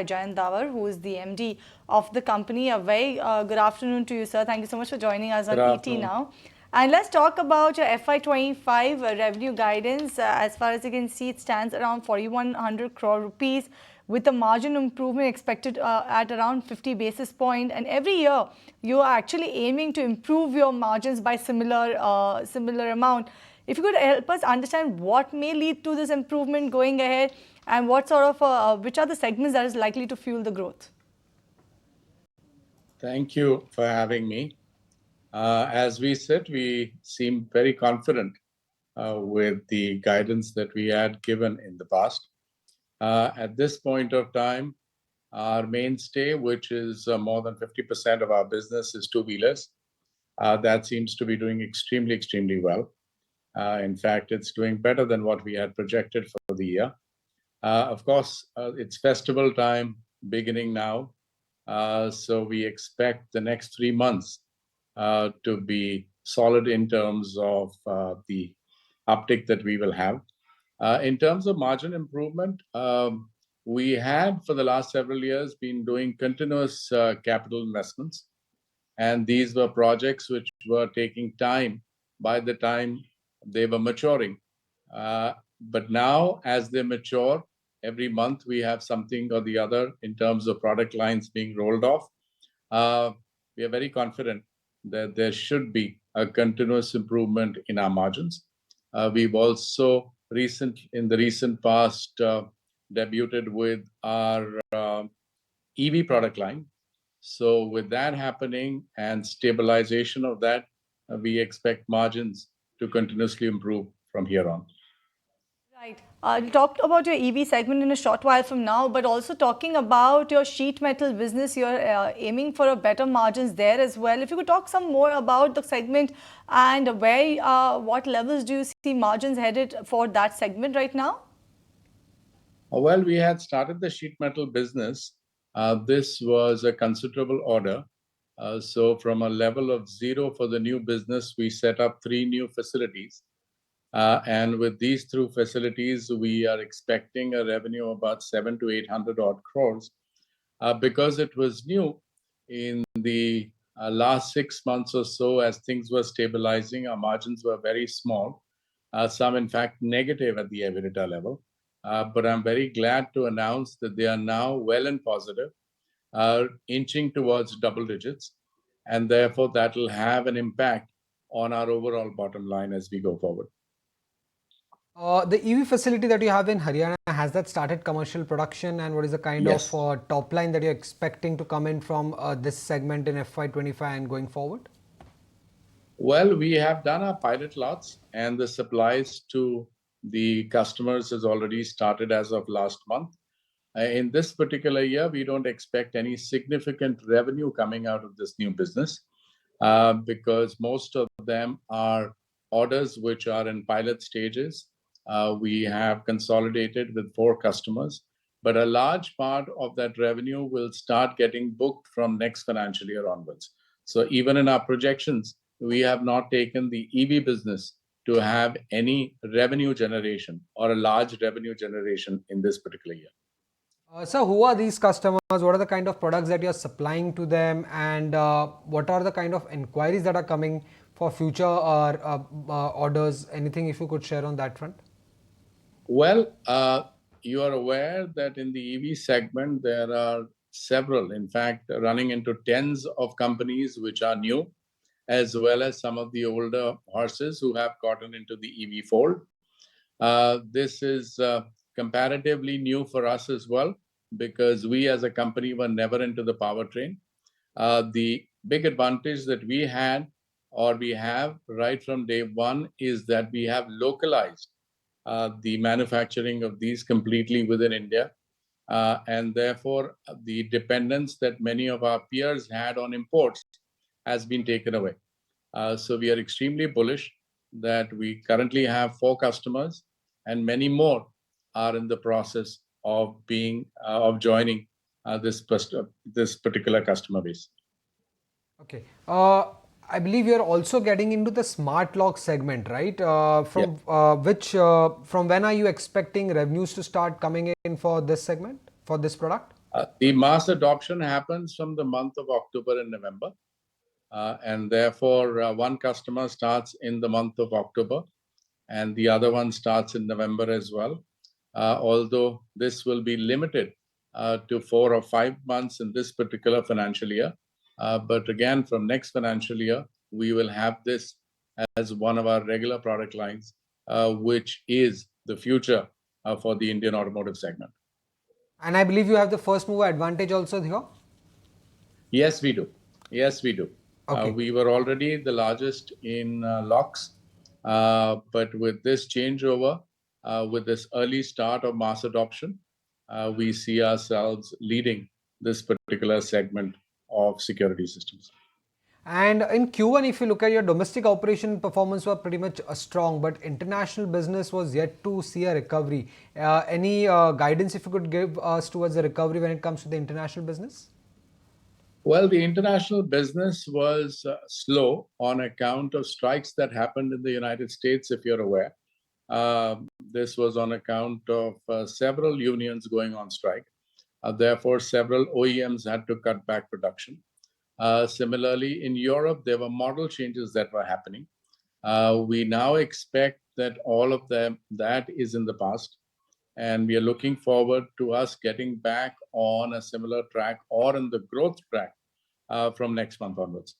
Jayant Davar, who is the MD of the company. A very good afternoon to you, sir. Thank you so much for joining us on Good ET afternoon. now. And let's talk about your FY25 revenue guidance. As far as you can see, it stands around 4,100 crore rupees with a margin improvement expected at around 50 basis point. And every year, you are actually aiming to improve your margins by similar amount. If you could help us understand what may lead to this improvement going ahead and what sort of, which are the segments that is likely to fuel the growth? Thank you for having me. As we said, we seem very confident with the guidance that we had given in the past. At this point of time, our mainstay, which is more than 50% of our business, is two-wheelers. That seems to be doing extremely well. In fact, it's doing better than what we had projected for the year. Of course, it's festival time beginning now. So we expect the next 3 months to be solid in terms of the uptick that we will have. In terms of margin improvement, we had for the last several years been doing continuous capital investments. And these were projects which were taking time by the time they were maturing. But now, as they mature, every month we have something or the other in terms of product lines being rolled off. We are very confident that there should be a continuous improvement in our margins. We've also in the recent past debuted with our EV product line. So with that happening and stabilization of that, we expect margins to continuously improve from here on. Right. You talked about your EV segment in a short while from now, but also talking about your sheet metal business, you're aiming for a better margins there as well. If you could talk some more about the segment and what levels do you see margins headed for that segment right now? Well, we had started the sheet metal business. This was a considerable order. So from a level of 0 for the new business, we set up 3 new facilities. And with these 2 facilities, we are expecting a revenue of about 700 to 800 odd crores. Because it was new in the last 6 months or so, as things were stabilizing, our margins were very small, some in fact negative at the EBITDA level. But I'm very glad to announce that they are now well and positive, inching towards double digits. And therefore, that will have an impact on our overall bottom line as we go forward. The EV facility that you have in Haryana, has that started commercial production, and what is the kind Yes. of top line that you're expecting to come in from this segment in FY25 and going forward? Well, we have done our pilot lots, and the supplies to the customers has already started as of last month. In this particular year, we don't expect any significant revenue coming out of this new business because most of them are orders which are in pilot stages. We have consolidated with 4 customers, but a large part of that revenue will start getting booked from next financial year onwards. So even in our projections, we have not taken the EV business to have any revenue generation or a large revenue generation in this particular year. So who are these customers? What are the kind of products that you're supplying to them? And what are the kind of inquiries that are coming for future orders? Anything if you could share on that front? Well, you are aware that in the EV segment, there are several, in fact, running into tens of companies which are new, as well as some of the older horses who have gotten into the EV fold. This is comparatively new for us as well, because we as a company were never into the powertrain. The big advantage that we had, or we have right from day one, is that we have localized the manufacturing of these completely within India. And therefore, the dependence that many of our peers had on imports has been taken away. So we are extremely bullish that we currently have 4 customers, and many more are in the process of joining this particular customer base. Okay. I believe you're also getting into the smart lock segment, right? From when are you expecting revenues to start coming in for this segment, for this product? The mass adoption happens from the month of October and November. And therefore, one customer starts in the month of October and the other one starts in November as well. Although this will be limited to 4 or 5 months in this particular financial year. But again, from next financial year, we will have this as one of our regular product lines, which is the future for the Indian automotive segment. And I believe you have the first mover advantage also here? Yes, we do. Yes, we do. Okay. We were already the largest in locks, but with this changeover, with this early start of mass adoption, we see ourselves leading this particular segment of security systems. And in Q1, if you look at your domestic operation performance were pretty much strong, but international business was yet to see a recovery. Any guidance if you could give us towards the recovery when it comes to the international business? Well, the international business was slow on account of strikes that happened in the United States, if you're aware. This was on account of several unions going on strike. Therefore, several OEMs had to cut back production. Similarly, in Europe, there were model changes that were happening. We now expect that all of that is in the past. And we are looking forward to us getting back on a similar track or in the growth track from next month onwards.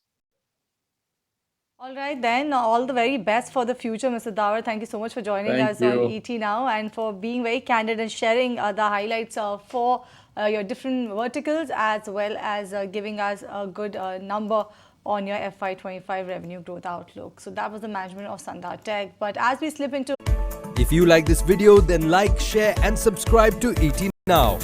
All right, then, all the very best for the future, Mr. Davar. Thank you so much for joining Thank us on you. ET Now and for being very candid and sharing the highlights for your different verticals, as well as giving us a good number on your FY25 revenue growth outlook. So that was the management of Sandhar Tech. But as we slip into... If you like this video, then like, share and subscribe to ET Now.